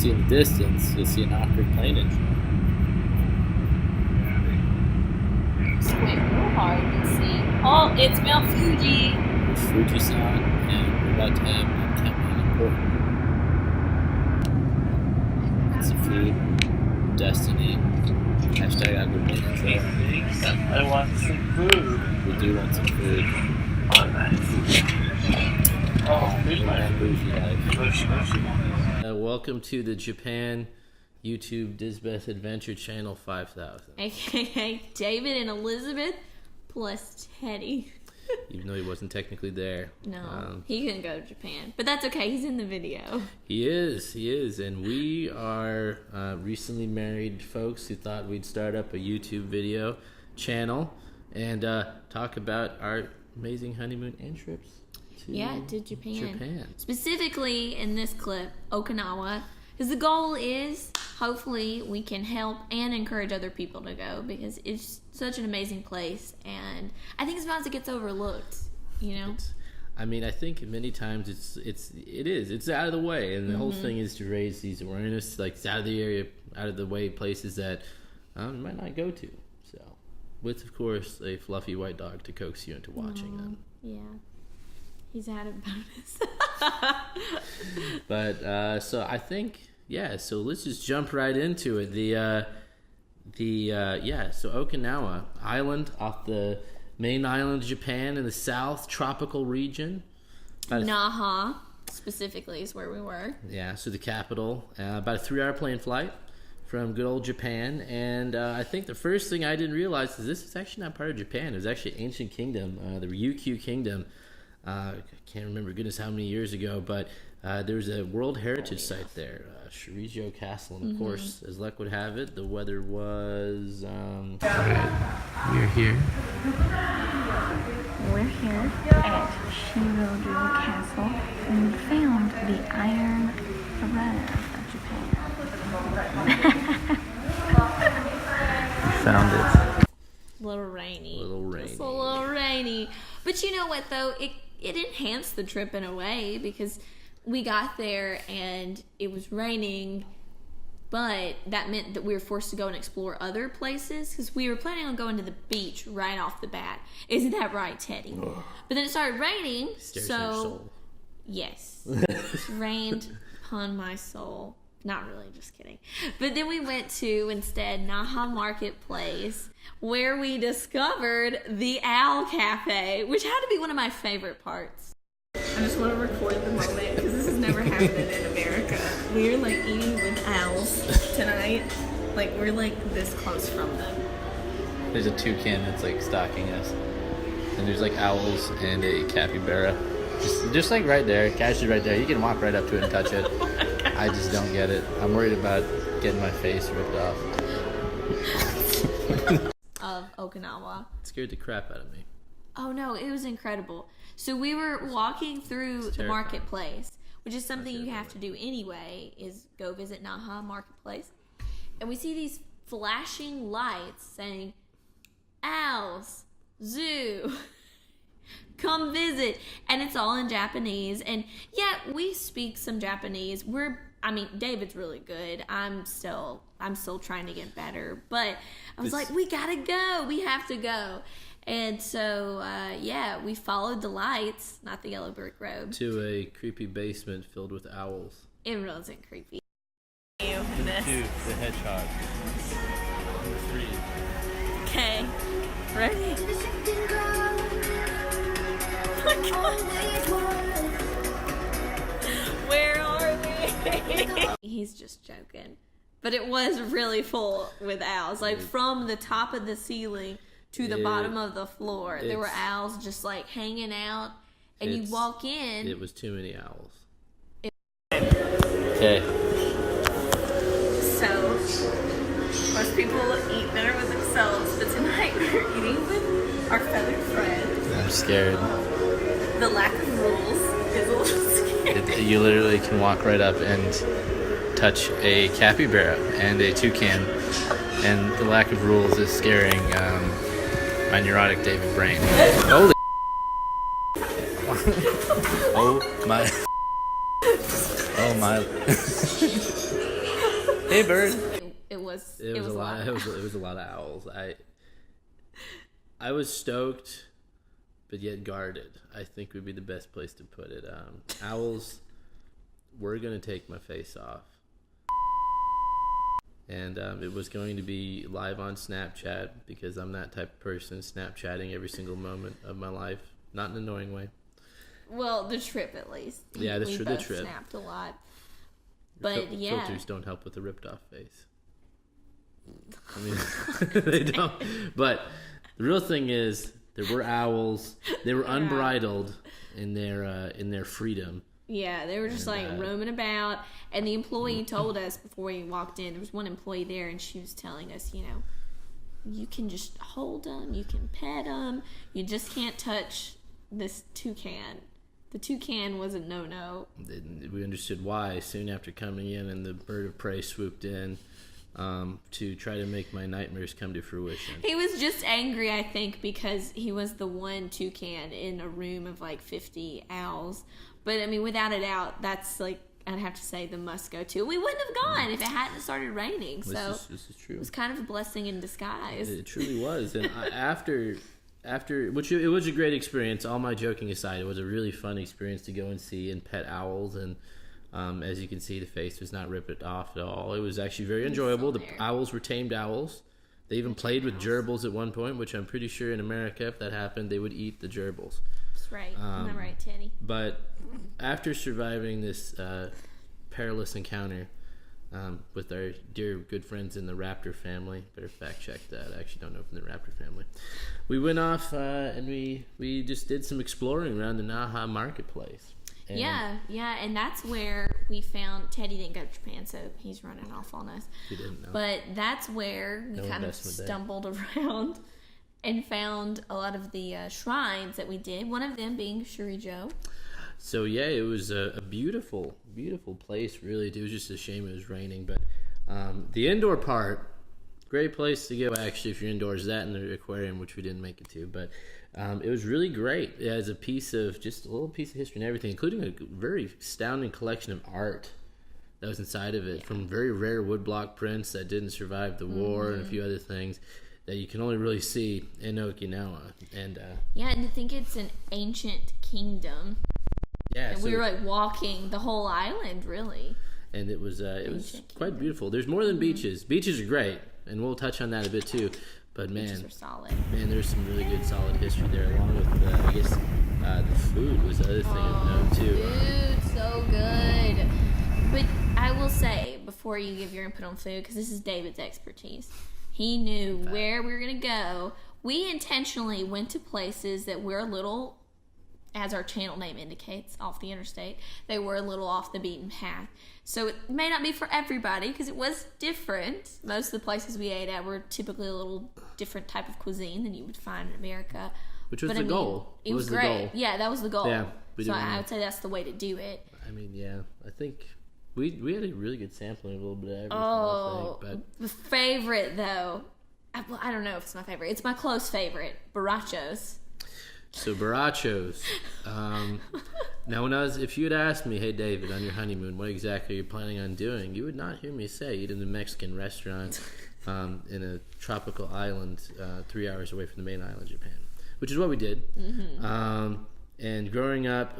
see in the distance, you'll see an awkward plane engine. Squint real hard and see. Oh, it's Mount Fuji. It's Fuji-san, and we're about to have an important. It's a food destiny. Hashtag agriculture. I want some food. We do want some food. Oh, nice. Oh, here's my Bougie life. Moshi. Welcome to the Japan YouTube Disbeth Adventure Channel 5000. AKA David and Elizabeth plus Teddy. Even though he wasn't technically there. No, he couldn't go to Japan. But that's okay, he's in the video. He is. And we are recently married folks who thought we'd start up a YouTube video channel and talk about our amazing honeymoon and trips to Japan. Japan. Specifically in this clip, Okinawa. Because the goal is, hopefully, we can help and encourage other people to go because it's such an amazing place, and I think sometimes it gets overlooked, you know? I think many times it's out of the way, and the whole thing is to raise these awareness, like it's out of the way places that you might not go to. So, with of course a fluffy white dog to coax you into watching them. Yeah. He's added bonus. But so I think so let's just jump right into it. So Okinawa island off the main island of Japan in the south tropical region. Naha specifically is where we were. Yeah, so the capital. About a 3-hour plane flight from good old Japan, and I think the first thing I didn't realize is this is actually not part of Japan. It was actually an ancient kingdom, the Ryukyu Kingdom. I can't remember goodness how many years ago, but there's a World Heritage Site there, Shirijo Castle, and of course, as luck would have it, the weather was. Alright, we're here. We're here at Shirijo Castle, and we found the Iron Throne of Japan. Found it. A little rainy. Just a little rainy. But you know what, though? It enhanced the trip in a way because we got there and it was raining, but that meant that we were forced to go and explore other places because we were planning on going to the beach right off the bat. Isn't that right, Teddy? Ugh. But then it started raining, so yes, it rained upon my soul. Not really, just kidding. But then we went to, instead, Naha Marketplace, where we discovered the Owl Cafe, which had to be one of my favorite parts. I just want to record the moment, because this has never happened in America. We're, eating with owls tonight. We're, this close from them. There's a toucan that's, stalking us. And there's, owls and a capybara. Just right there, casually right there. You can walk right up to it and touch it. I just don't get it. I'm worried about getting my face ripped off. Of Okinawa. It scared the crap out of me. Oh no, it was incredible. So we were walking through the marketplace, which is something you have to do anyway, is go visit Naha Marketplace. And we see these flashing lights saying, "Owls, zoo, come visit," and it's all in Japanese. And yeah, we speak some Japanese. David's really good. I'm still trying to get better, but I was we gotta go. We have to go. And so, we followed the lights, not the yellow brick road, to a creepy basement filled with owls. It wasn't creepy. The hedgehog. 3. Okay, ready? Where are we? He's just joking. But it was really full with owls. From the top of the ceiling to the bottom of the floor, there were owls just hanging out. And you walk in. It was too many owls. Okay. So, most people eat dinner with themselves, but tonight we're eating with our feathered friend. I'm scared. The lack of rules is a little scary. You literally can walk right up and touch a capybara and a toucan, and the lack of rules is scaring my neurotic David brain. Holy oh my Oh my! Hey, bird. It was a lot. It was a lot of owls. I was stoked, but yet guarded. I think would be the best place to put it. Owls were gonna take my face off, and it was going to be live on Snapchat because I'm that type of person, Snapchatting every single moment of my life, not in an annoying way. Well, the trip at least. Yeah, the trip. Snapped a lot, but filters don't help with a ripped off face. I mean, they don't. But the real thing is, there were owls. They were unbridled in their freedom. Yeah, they were just roaming about. And the employee told us before we walked in, there was one employee there, and she was telling us, you can just hold them, you can pet them, you just can't touch this toucan. The toucan was a no-no. We understood why soon after coming in, and the bird of prey swooped in to try to make my nightmares come to fruition. He was just angry, I think, because he was the one toucan in a room of 50 owls. But I mean, without a doubt, that's I'd have to say the must go to. We wouldn't have gone if it hadn't started raining. So this is true. It was kind of a blessing in disguise. It truly was. And after which it was a great experience. All my joking aside, it was a really fun experience to go and see and pet owls. And as you can see, the face was not ripped off at all. It was actually very enjoyable. The owls were tamed owls. They even played with gerbils at one point, which I'm pretty sure in America, if that happened, they would eat the gerbils. That's right. Isn't that right, Teddy? But after surviving this perilous encounter with our dear good friends in the raptor family, better fact check that. I actually don't know if in the raptor family. We went off and we just did some exploring around the Naha marketplace. And yeah, and that's where we found Teddy didn't go to Japan, so he's running off on us. He didn't know. But that's where we kind of stumbled around and found a lot of the shrines that we did. One of them being Shurijo. So yeah, it was a beautiful, beautiful place. Really, it was just a shame it was raining. But the indoor part, great place to go actually if you're indoors. That and the aquarium, which we didn't make it to, but. It was really great. It has a little piece of history and everything, including a very astounding collection of art that was inside of it, from very rare woodblock prints that didn't survive the war and a few other things that you can only really see in Okinawa. And and to think it's an ancient kingdom. Yeah, and we were walking the whole island, really. And it was quite beautiful. There's more than beaches. Beaches are great, and we'll touch on that a bit too. But man, there's some really good solid history there, along with the food was the other thing of note too. Food, so good. But I will say, before you give your input on food, because this is David's expertise, he knew where we were gonna go. We intentionally went to places that were a little, as our channel name indicates, off the interstate. They were a little off the beaten path. So it may not be for everybody because it was different. Most of the places we ate at were typically a little different type of cuisine than you would find in America. Which was the goal. It was great. Yeah, that was the goal. Yeah, so I would say that's the way to do it. I mean, yeah, I think we had a really good sampling of a little bit of everything. Oh, I think, but the favorite though, I don't know if it's my favorite. It's my close favorite, barachos. So barachos. Now, if you had asked me, hey David, on your honeymoon, what exactly are you planning on doing? You would not hear me say eat in a Mexican restaurant in a tropical island 3 hours away from the main island, Japan, which is what we did. Mm-hmm. And growing up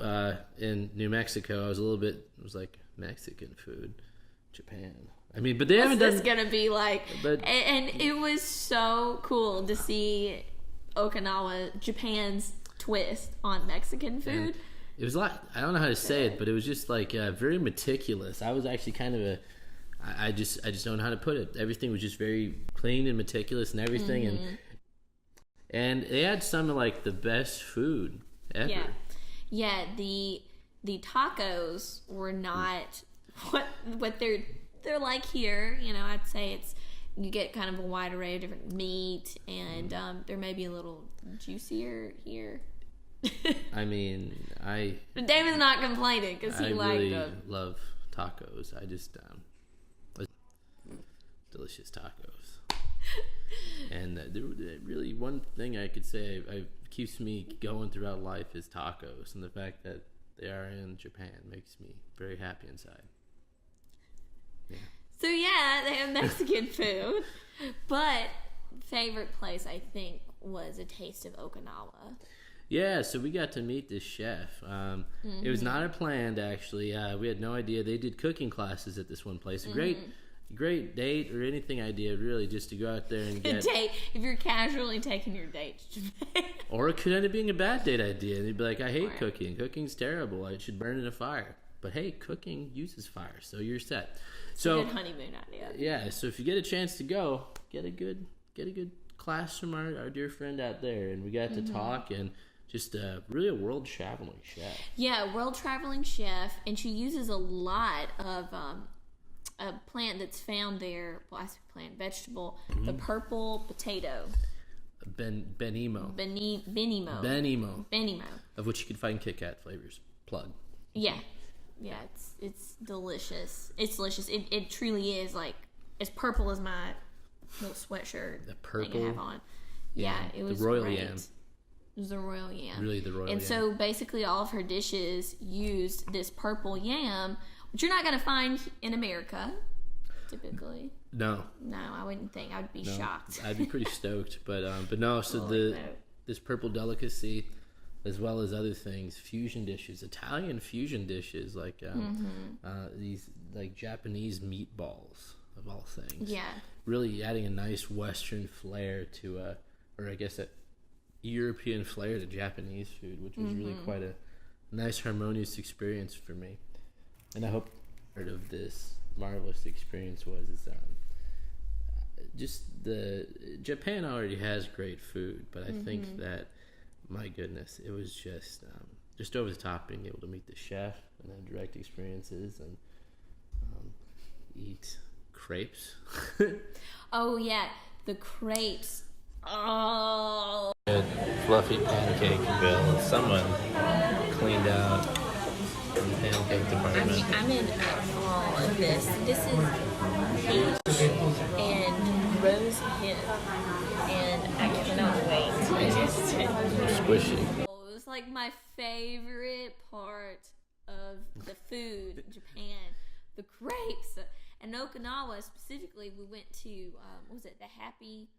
in New Mexico, I was like Mexican food, Japan. I mean, but they haven't done. What's this gonna be like? But, and it was so cool to see Okinawa, Japan's twist on Mexican food. It was like, I don't know how to say it, but it was just very meticulous. I was actually kind of I just don't know how to put it. Everything was just very clean and meticulous and everything. Mm-hmm. And they had some of the best food ever. Yeah. The tacos were not what they're like here. I'd say you get kind of a wide array of different meat, and they're maybe a little juicier here. I mean, David's not complaining because he liked really them. Love tacos. I just delicious tacos. And really, one thing I could say keeps me going throughout life is tacos, and the fact that they are in Japan. Makes me very happy inside. Yeah. So yeah, they have Mexican food, but favorite place I think was a taste of Okinawa. Yeah, so we got to meet this chef. It was not planned, actually. We had no idea. They did cooking classes at this one place. A great date or anything idea, really, just to go out there and get... date, if you're casually taking your date to Japan. Or it could end up being a bad date idea. And they'd be like, I hate cooking. Cooking's terrible. I should burn in a fire. But hey, cooking uses fire, so you're set. So good honeymoon idea. Yeah, so if you get a chance to go, get a good class from our dear friend out there. And we got to talk and... Just really a world traveling chef. Yeah, world traveling chef, and she uses a lot of a plant that's found there. Well, I say plant, vegetable. The purple potato. Benimo. Benimo. Of which you can find Kit Kat flavors. Plug. Yeah, it's delicious. It's delicious. It truly is like as purple as my little sweatshirt. The purple. That I have on. Yeah, it was the royal great. yam. It was the royal yam. Really, the royal yam. And so basically all of her dishes used this purple yam, which you're not going to find in America, typically. No, I wouldn't think. I would be shocked. I'd be pretty stoked. But no, so this purple delicacy, as well as other things, fusion dishes, Italian fusion dishes, like these like Japanese meatballs, of all things. Yeah. Really adding a nice Western flair to, or I guess a European flair to Japanese food, which was really quite a nice harmonious experience for me. And I hope part of this marvelous experience was just the Japan already has great food, but I think that, my goodness, it was just over the top being able to meet the chef and then direct experiences and eat crepes. Oh yeah, the crepes. Oh. Good fluffy pancake bill. Someone cleaned out the pancake department. I'm in all of this. This is peach and rose hip, and I cannot wait to just Squishy. Oh, it was like my favorite part of the food in Japan. The crepes. And Okinawa specifically, we went to, what was it, the Happy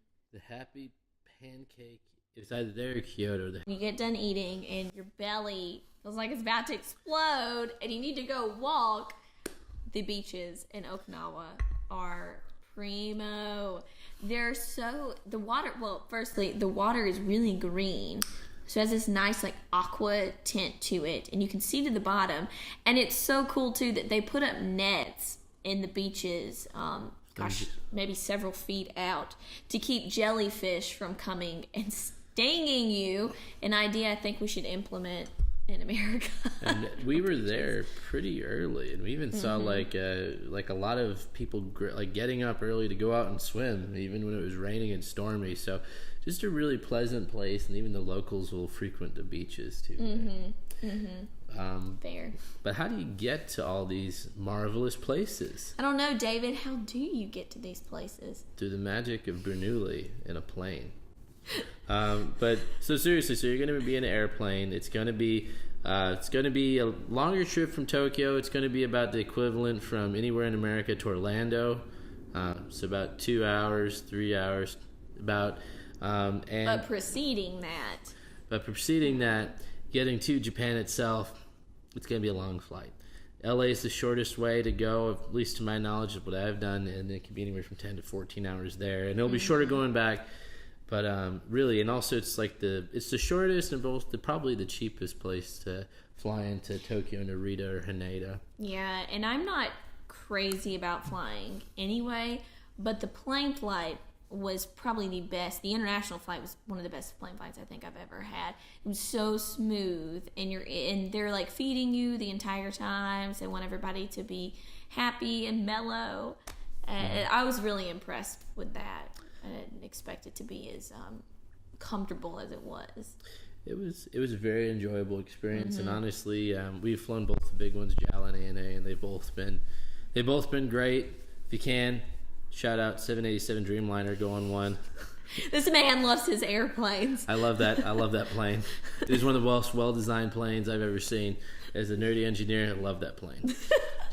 Pancake. It's either there or Kyoto. You get done eating and your belly feels like it's about to explode and you need to go walk. The beaches in Okinawa are primo. The water is really green. So it has this nice like aqua tint to it and you can see to the bottom. And it's so cool too that they put up nets in the beaches, maybe several feet out to keep jellyfish from coming and stinging you. An idea I think we should implement in America. And we were there pretty early, and we even saw like a lot of people like getting up early to go out and swim, even when it was raining and stormy. So just a really pleasant place, and even the locals will frequent the beaches too. There. But how do you get to all these marvelous places? I don't know, David. How do you get to these places? Through the magic of Bernoulli in a plane. But so seriously, so you're going to be in an airplane. It's going to be a longer trip from Tokyo. It's going to be about the equivalent from anywhere in America to Orlando. So about 2 hours, 3 hours, about. But preceding that, getting to Japan itself, it's going to be a long flight. LA is the shortest way to go, at least to my knowledge of what I've done, and it can be anywhere from 10 to 14 hours there, and it'll be shorter going back. But really, and also it's the shortest and probably the cheapest place to fly into Tokyo, Narita, or Haneda. Yeah, and I'm not crazy about flying anyway, but the plane flight was probably the best. The international flight was one of the best plane flights I think I've ever had. It was so smooth, and they're like feeding you the entire time. So they want everybody to be happy and mellow. And I was really impressed with that. I didn't expect it to be as comfortable as it was. It was a very enjoyable experience, and honestly, we've flown both the big ones, JAL and ANA, and they've both been great. If you can, shout out 787 Dreamliner, go on one. This man loves his airplanes. I love that. I love that plane. It is one of the most well-designed planes I've ever seen. As a nerdy engineer, I love that plane.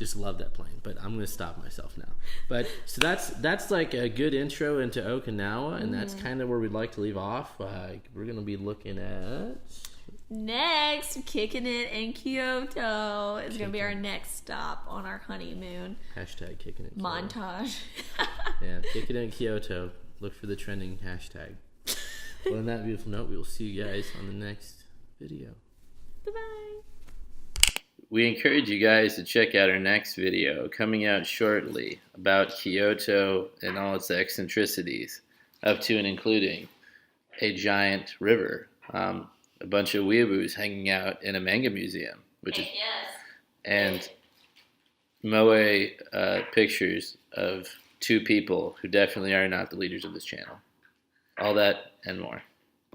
Just love that plane. But I'm going to stop myself now. But so that's like a good intro into Okinawa, and that's kind of where we'd like to leave off. We're going to be looking at Next, kicking it in Kyoto is going to be our next stop on our honeymoon. hashtag kicking it Montage. Yeah, kicking it in Kyoto. Look for the trending hashtag. Well, on that beautiful note, we will see you guys on the next video. Bye-bye. We encourage you guys to check out our next video coming out shortly about Kyoto and all its eccentricities, up to and including a giant river, a bunch of weeaboos hanging out in a manga museum, and moe pictures of two people who definitely are not the leaders of this channel. All that and more.